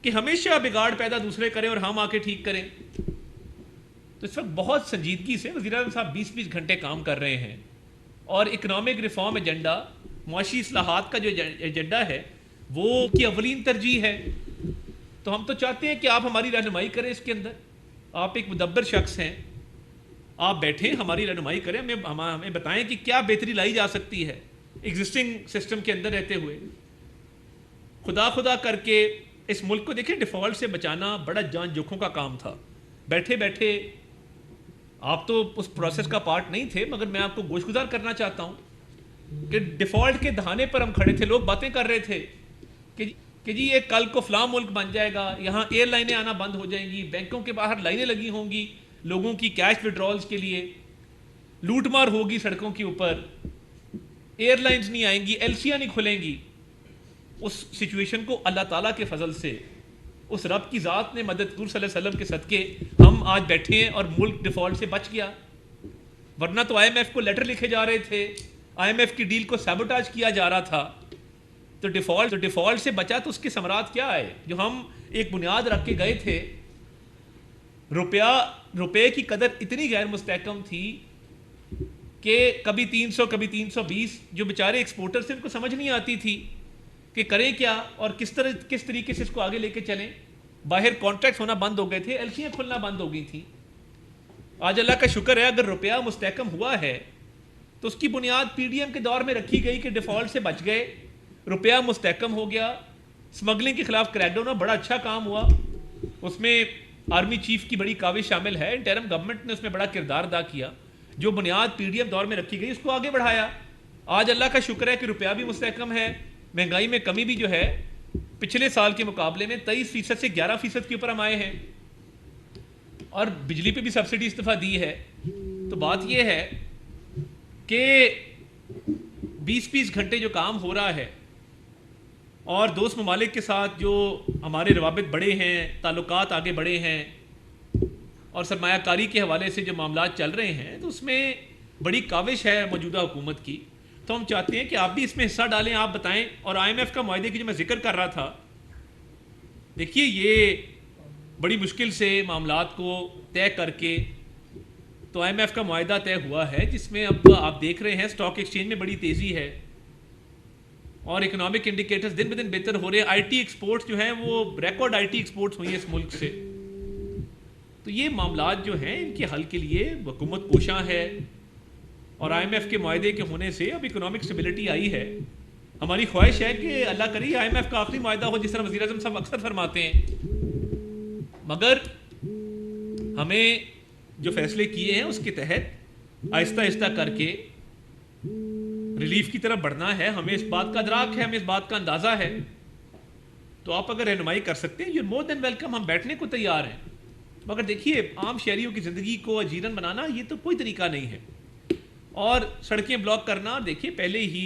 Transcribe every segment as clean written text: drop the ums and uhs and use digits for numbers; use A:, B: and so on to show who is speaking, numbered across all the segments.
A: کہ ہمیشہ بگاڑ پیدا دوسرے کریں اور ہم آ کے ٹھیک کریں. تو اس وقت بہت سنجیدگی سے وزیر اعظم صاحب 20 گھنٹے کام کر رہے ہیں اور اکنامک ریفارم ایجنڈا، معاشی اصلاحات کا جو ایجنڈا ہے وہ کی اولین ترجیح ہے. تو ہم تو چاہتے ہیں کہ آپ ہماری رہنمائی کریں اس کے اندر. آپ ایک مدبر شخص ہیں، آپ بیٹھیں ہماری رہنمائی کریں، ہمیں بتائیں کہ کیا بہتری لائی جا سکتی ہے ایگزسٹنگ سسٹم کے اندر رہتے ہوئے. خدا کر کے اس ملک کو دیکھیں، ڈیفالٹ سے بچانا بڑا جان جوکھوں کا کام تھا. بیٹھے بیٹھے آپ تو اس پروسیس کا پارٹ نہیں تھے، مگر میں آپ کو گوش گزار کرنا چاہتا ہوں کہ ڈیفالٹ کے دہانے پر ہم کھڑے تھے، لوگ باتیں کر رہے تھے کہ جی یہ کل کو فلاں ملک بن جائے گا، یہاں ایئر لائنیں آنا بند ہو جائیں گی، بینکوں کے باہر لائنیں لگی ہوں گی لوگوں کی کیش وڈرالز کے لیے، لوٹ مار ہوگی سڑکوں کے اوپر، ایئر لائنز نہیں آئیں گی، ایلسیاں نہیں کھلیں گی. اس سچویشن کو اللہ تعالیٰ کے فضل سے اس رب کی ذات نے مدد حضور صلی اللہ علیہ وسلم کے صدقے ہم آج بیٹھے ہیں اور ملک ڈیفالٹ سے بچ گیا. ورنہ تو آئی ایم ایف کو لیٹر لکھے جا رہے تھے، آئی ایم ایف کی ڈیل کو سیبوٹاج کیا جا رہا تھا. تو ڈیفالٹ سے بچا تو اس کے ثمرات کیا آئے؟ جو ہم ایک بنیاد رکھ کے گئے تھے، روپے کی قدر اتنی غیر مستحکم تھی کہ کبھی 300 کبھی 320. جو بیچارے ایکسپورٹر سے ان کو سمجھ نہیں آتی تھی کہ کریں کیا اور کس طریقے سے اس کو آگے لے کے چلیں. باہر کانٹریکٹ ہونا بند ہو گئے تھے، ایلسیاں کھلنا بند ہو گئی تھیں. آج اللہ کا شکر ہے اگر روپیہ مستحکم ہوا ہے تو اس کی بنیاد پی ڈی ایم کے دور میں رکھی گئی کہ ڈیفالٹ سے بچ گئے، روپیہ مستحکم ہو گیا. اسمگلنگ کے خلاف کریک ڈاؤن بڑا اچھا کام ہوا، اس میں آرمی چیف کی بڑی کاوش شامل ہے، انٹرم گورنمنٹ نے اس میں بڑا کردار ادا کیا. جو بنیاد پی ڈی ایم دور میں رکھی گئی اس کو آگے بڑھایا. آج اللہ کا شکر ہے کہ روپیہ بھی مستحکم ہے، مہنگائی میں کمی بھی جو ہے پچھلے سال کے مقابلے میں 23% سے 11% کے اوپر ہم آئے ہیں، اور بجلی پہ بھی سبسڈی اس دفعہ دی ہے. تو بات یہ ہے کہ 20 گھنٹے جو کام ہو رہا ہے اور دوست ممالک کے ساتھ جو ہمارے روابط بڑے ہیں، تعلقات آگے بڑھے ہیں، اور سرمایہ کاری کے حوالے سے جو معاملات چل رہے ہیں، تو اس میں بڑی کاوش ہے موجودہ حکومت کی. تو ہم چاہتے ہیں کہ آپ بھی اس میں حصہ ڈالیں، آپ بتائیں. اور آئی ایم ایف کا معاہدے کی جو میں ذکر کر رہا تھا، دیکھیے یہ بڑی مشکل سے معاملات کو طے کر کے تو آئی ایم ایف کا معاہدہ طے ہوا ہے، جس میں اب آپ دیکھ رہے ہیں اسٹاک ایکسچینج میں بڑی تیزی ہے اور اکنامک انڈیکیٹرز دن بدن بہتر ہو رہے ہیں. آئی ٹی ایکسپورٹس جو ہیں وہ ریکارڈ آئی ٹی ایکسپورٹس ہوئی ہیں اس ملک سے. تو یہ معاملات جو ہیں ان کے حل کے لیے حکومت کوشاں ہے، اور آئی ایم ایف کے معاہدے کے ہونے سے اب اکنامک اسٹیبلٹی آئی ہے. ہماری خواہش ہے کہ اللہ کرے آئی ایم ایف کا آخری معاہدہ ہو، جس طرح وزیر اعظم صاحب اکثر فرماتے ہیں. مگر ہمیں جو فیصلے کیے ہیں اس کے تحت آہستہ آہستہ کر کے ریلیف کی طرف بڑھنا ہے. ہمیں اس بات کا ادراک ہے، ہمیں اس بات کا اندازہ ہے. تو آپ اگر رہنمائی کر سکتے ہیں، یو مور دین ویلکم، ہم بیٹھنے کو تیار ہیں. مگر دیکھیے عام شہریوں کی زندگی کو اجیرن بنانا یہ تو کوئی طریقہ نہیں ہے، اور سڑکیں بلاک کرنا. دیکھیے پہلے ہی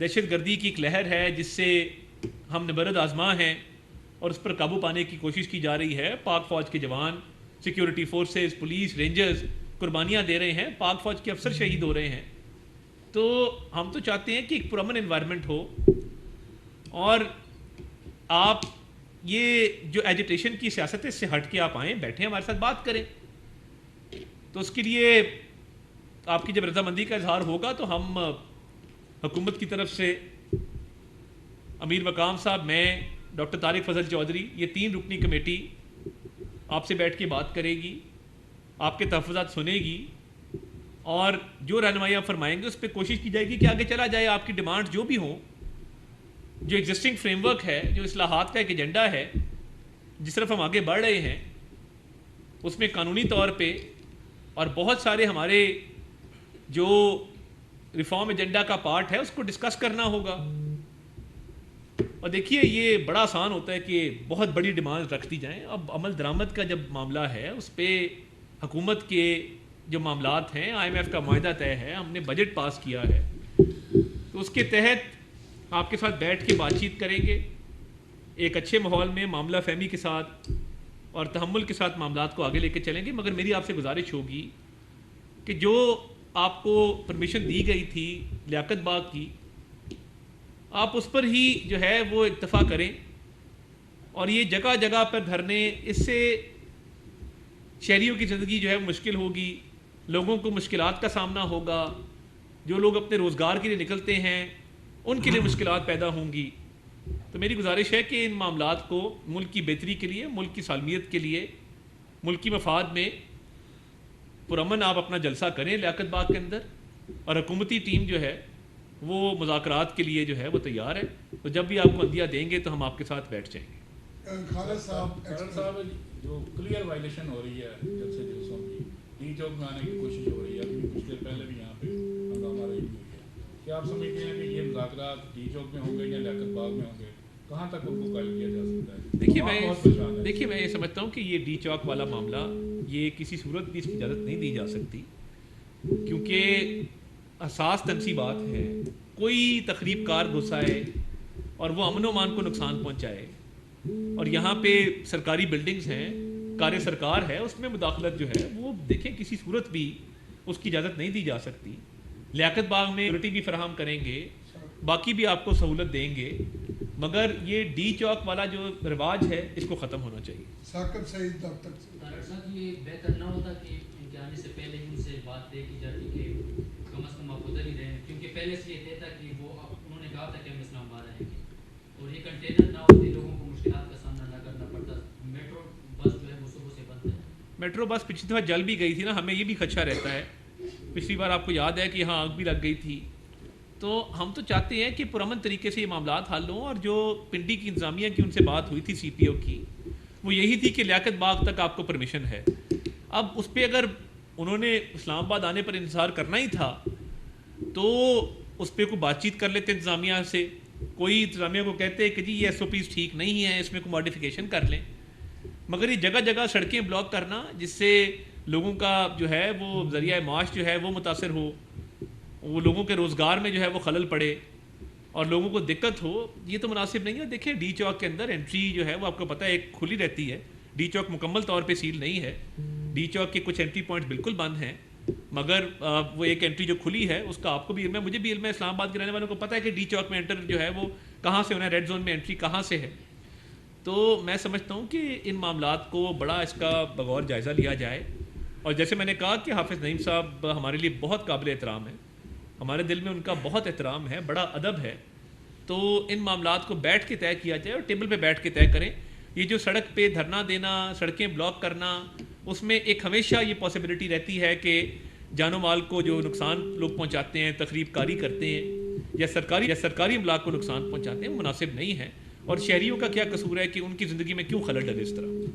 A: دہشت گردی کی ایک لہر ہے جس سے ہم نبرد آزما ہیں اور اس پر قابو پانے کی کوشش کی جا رہی ہے. پاک فوج کے جوان، سیکیورٹی فورسز، پولیس، رینجرز قربانیاں دے رہے ہیں، پاک فوج کے افسر شہید ہو رہے ہیں. تو ہم تو چاہتے ہیں کہ ایک پرامن انوائرمنٹ ہو، اور آپ یہ جو ایجیٹیشن کی سیاست ہے اس سے ہٹ کے آپ آئیں، بیٹھیں ہمارے ساتھ بات کریں. تو اس کے لیے آپ کی جب رضامندی کا اظہار ہوگا تو ہم حکومت کی طرف سے امیر مقام صاحب، میں، ڈاکٹر طارق فضل چودھری، یہ 3 رکنی کمیٹی آپ سے بیٹھ کے بات کرے گی، آپ کے تحفظات سنے گی، اور جو رہنمائی آپ فرمائیں گے اس پہ کوشش کی جائے گی کہ آگے چلا جائے. آپ کی ڈیمانڈ جو بھی ہوں، جو ایگزسٹنگ فریم ورک ہے، جو اصلاحات کا ایک ایجنڈا ہے جس طرف ہم آگے بڑھ رہے ہیں، اس میں قانونی طور پہ اور بہت سارے ہمارے جو ریفارم ایجنڈا کا پارٹ ہے اس کو ڈسکس کرنا ہوگا. اور دیکھیے یہ بڑا آسان ہوتا ہے کہ بہت بڑی ڈیمانڈ رکھ دی جائیں. اب عمل درآمد کا جب معاملہ ہے اس پہ حکومت کے جو معاملات ہیں، آئی ایم ایف کا معاہدہ طے ہے، ہم نے بجٹ پاس کیا ہے، تو اس کے تحت آپ کے ساتھ بیٹھ کے بات چیت کریں گے ایک اچھے ماحول میں، معاملہ فہمی کے ساتھ اور تحمل کے ساتھ معاملات کو آگے لے کے چلیں گے. مگر میری آپ سے گزارش ہوگی کہ جو آپ کو پرمیشن دی گئی تھی لیاقت باغ کی، آپ اس پر ہی جو ہے وہ اکتفا کریں. اور یہ جگہ جگہ پر دھرنے، اس سے شہریوں کی زندگی جو ہے مشکل ہوگی، لوگوں کو مشکلات کا سامنا ہوگا، جو لوگ اپنے روزگار کے لیے نکلتے ہیں ان کے لیے مشکلات پیدا ہوں گی۔ تو میری گزارش ہے کہ ان معاملات کو ملک کی بہتری کے لیے، ملک کی سالمیت کے لیے، ملکی مفاد میں پرامن آپ اپنا جلسہ کریں لیاقت باغ کے اندر، اور حکومتی ٹیم جو ہے وہ مذاکرات کے لیے جو ہے وہ تیار ہے، تو جب بھی آپ کو عندیہ دیں گے تو ہم آپ کے ساتھ بیٹھ جائیں گے۔
B: خالد صاحب جو کلیئر وائلیشن ہو رہی ہے جب سے جلسوں کی، ڈی چوک میں آنے کی کوشش ہو رہی ہے، ابھی کچھ دیر پہلے بھی یہاں پہ ہنگامہ رہی ہوئی ہے، کیا آپ سمجھتے ہیں کہ یہ مذاکرات ڈی چوک میں ہوں گے یا لیاقت باغ میں ہوں گے؟ کہاں تک ان کو قائل کیا جا سکتا ہے؟
A: دیکھیے میں یہ سمجھتا ہوں کہ یہ ڈی چوک والا معاملہ یہ کسی صورت بھی اس کی اجازت نہیں دی جا سکتی، کیونکہ حساس تنصیبات ہیں، کوئی تخریب کار گھس آئے اور وہ امن و امان کو نقصان پہنچائے، اور یہاں پہ سرکاری بلڈنگز ہیں، کار سرکار ہے، اس میں مداخلت جو ہے وہ دیکھیں کسی صورت بھی اس کی اجازت نہیں دی جا سکتی۔ لیاقت باغ میں سیکورٹی بھی فراہم کریں گے، باقی بھی آپ کو سہولت دیں گے، مگر یہ ڈی چوک والا جو رواج ہے اس کو ختم ہونا چاہیے۔
C: ثاقب سعید دفتر
D: صاحب یہ بہتر نہ ہوتا کہ ان کے آنے سے پہلے ان سے بات طے کی جاتی کہ کم از کم آپ ادھر ہی رہیں، کیونکہ پہلے سے یہ طے تھا کہ وہ انہوں نے کہا تھا کہ ہم اسلام آباد آئیں گے، اور یہ کنٹینر نہ ہوتے لوگوں کو مشکلات کا سامنا نہ کرنا پڑتا۔ میٹرو بس جو ہے وہ صبح سے بند ہے۔
A: میٹرو بس پچھلی دفعہ جل بھی گئی تھی نا، ہمیں یہ بھی خدشہ رہتا ہے، پچھلی بار آپ کو یاد ہے کہ یہاں آگ بھی لگ گئی تھی، تو ہم تو چاہتے ہیں کہ پرامن طریقے سے یہ معاملات حل ہوں، اور جو پنڈی کی انتظامیہ کی ان سے بات ہوئی تھی سی پی او کی، وہ یہی تھی کہ لیاقت باغ تک آپ کو پرمیشن ہے۔ اب اس پہ اگر انہوں نے اسلام آباد آنے پر انتظار کرنا ہی تھا تو اس پہ کوئی بات چیت کر لیتے انتظامیہ سے، کوئی انتظامیہ کو کہتے کہ جی یہ ایس او پیز ٹھیک نہیں ہیں، اس میں کوئی ماڈیفیکیشن کر لیں، مگر یہ جگہ جگہ سڑکیں بلاک کرنا جس سے لوگوں کا جو ہے وہ ذریعہ معاش جو ہے وہ متاثر ہو، وہ لوگوں کے روزگار میں جو ہے وہ خلل پڑے اور لوگوں کو دقت ہو، یہ تو مناسب نہیں ہے۔ دیکھیں ڈی چوک کے اندر انٹری جو ہے وہ آپ کو پتہ ہے ایک کھلی رہتی ہے، ڈی چوک مکمل طور پہ سیل نہیں ہے، ڈی چوک کے کچھ انٹری پوائنٹس بالکل بند ہیں، مگر وہ ایک انٹری جو کھلی ہے اس کا آپ کو بھی علم ہے، مجھے بھی علم ہے، اسلام آباد کے رہنے والوں کو پتہ ہے کہ ڈی چوک میں انٹر جو ہے وہ کہاں سے ہونا ہے، ریڈ زون میں انٹری کہاں سے ہے۔ تو میں سمجھتا ہوں کہ ان معاملات کو بڑا اس کا بغور جائزہ لیا جائے، اور جیسے میں نے کہا کہ حافظ نعیم صاحب ہمارے لیے بہت قابل احترام ہے، ہمارے دل میں ان کا بہت احترام ہے، بڑا ادب ہے، تو ان معاملات کو بیٹھ کے طے کیا جائے اور ٹیبل پہ بیٹھ کے طے کریں۔ یہ جو سڑک پہ دھرنا دینا، سڑکیں بلاک کرنا، اس میں ایک ہمیشہ یہ پاسبلٹی رہتی ہے کہ جان و مال کو جو نقصان لوگ پہنچاتے ہیں، تخریب کاری کرتے ہیں یا سرکاری املاک کو نقصان پہنچاتے ہیں، وہ مناسب نہیں ہے، اور شہریوں کا کیا قصور ہے کہ ان کی زندگی میں کیوں خلل ڈلے اس طرح۔